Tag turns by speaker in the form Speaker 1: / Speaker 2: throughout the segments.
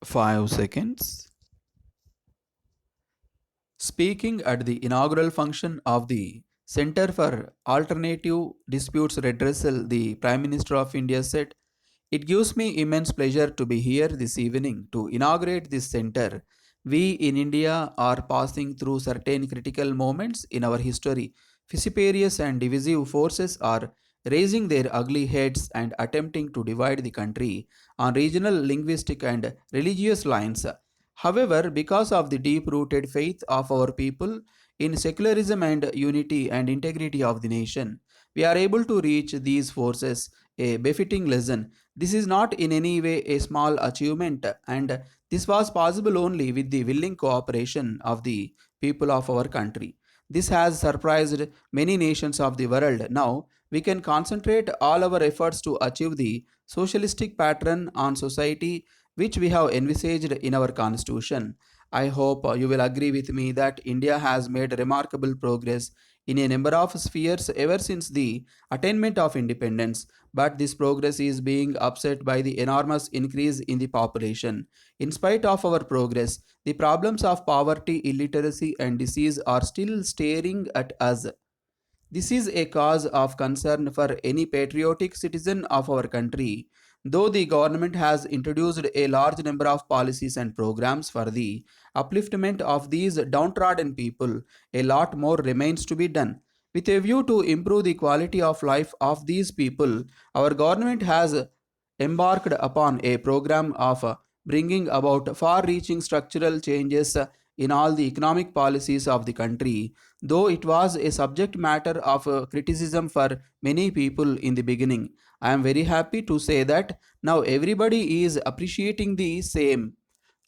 Speaker 1: 5 seconds. Speaking at the inaugural function of the Center for Alternative Disputes Redressal, the Prime Minister of India said, "It gives me immense pleasure to be here this evening to inaugurate this center. We in India are passing through certain critical moments in our history. Vociferous and divisive forces are raising their ugly heads and attempting to divide the country on regional, linguistic, and religious lines. However, because of the deep rooted faith of our people in secularism and unity and integrity of the nation, we are able to reach these forces a befitting lesson. This is not in any way a small achievement, and this was possible only with the willing cooperation of the people of our country. This has surprised many nations of the world. Now, we can concentrate all our efforts to achieve the socialistic pattern on society which we have envisaged in our constitution. I hope you will agree with me that India has made remarkable progress in a number of spheres ever since the attainment of independence, but this progress is being upset by the enormous increase in the population. In spite of our progress, the problems of poverty, illiteracy, and disease are still staring at us. This is a cause of concern for any patriotic citizen of our country. Though the government has introduced a large number of policies and programs for the upliftment of these downtrodden people, a lot more remains to be done. With a view to improve the quality of life of these people, our government has embarked upon a program of bringing about far reaching structural changes in all the economic policies of the country. Though it was a subject matter of criticism for many people in the beginning, I am very happy to say that now everybody is appreciating the same.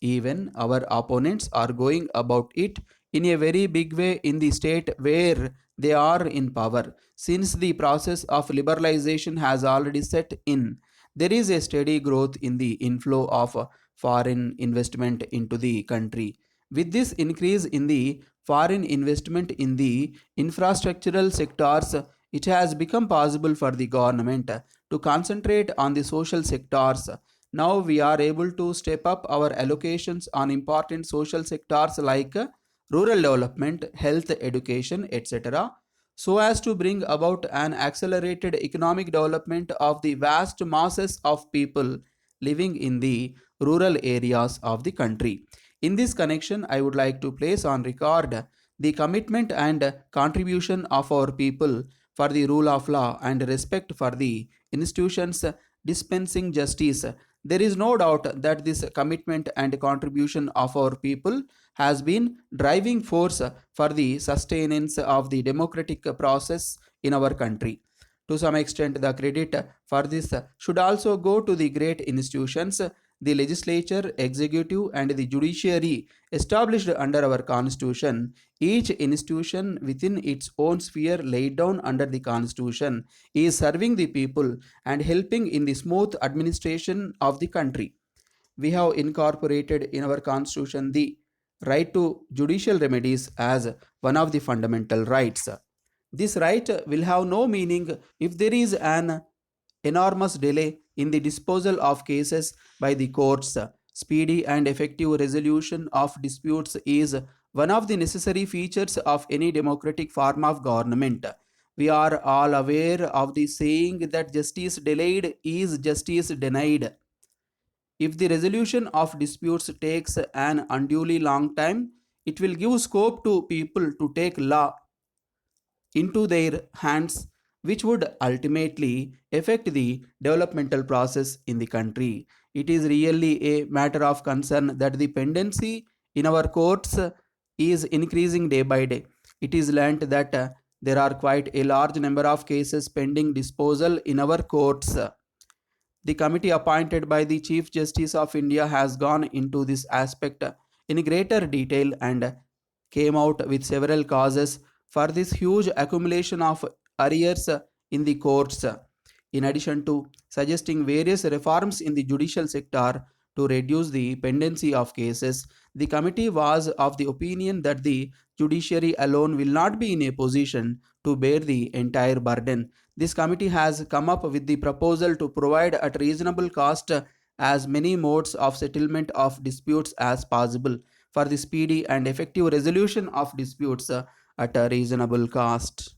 Speaker 1: Even our opponents are going about it in a very big way in the state where they are in power. Since the process of liberalization has already set in, there is a steady growth in the inflow of foreign investment into the country. With this increase in the foreign investment in the infrastructural sectors, it has become possible for the government to concentrate on the social sectors. Now we are able to step up our allocations on important social sectors like rural development, health, education, etc., so as to bring about an accelerated economic development of the vast masses of people living in the rural areas of the country. In this connection, I would like to place on record the commitment and contribution of our people for the rule of law and respect for the institutions dispensing justice. There is no doubt that this commitment and contribution of our people has been driving force for the sustenance of the democratic process in our country. To some extent, the credit for this should also go to the great institutions, the legislature, executive, and the judiciary established under our constitution. Each institution within its own sphere laid down under the constitution is serving the people and helping in the smooth administration of the country. We have incorporated in our constitution the right to judicial remedies as one of the fundamental rights. This right will have no meaning if there is an enormous delay in the disposal of cases by the courts. Speedy and effective resolution of disputes is one of the necessary features of any democratic form of government. We are all aware of the saying that justice delayed is justice denied. If the resolution of disputes takes an unduly long time, it will give scope to people to take law into their hands, which would ultimately affect the developmental process in the country. It is really a matter of concern that the pendency in our courts is increasing day by day. It is learnt that there are quite a large number of cases pending disposal in our courts. The committee appointed by the Chief Justice of India has gone into this aspect in greater detail and came out with several causes for this huge accumulation of arrears in the courts. In addition to suggesting various reforms in the judicial sector to reduce the pendency of cases, the committee was of the opinion that the judiciary alone will not be in a position to bear the entire burden. This committee has come up with the proposal to provide at reasonable cost as many modes of settlement of disputes as possible for the speedy and effective resolution of disputes at a reasonable cost.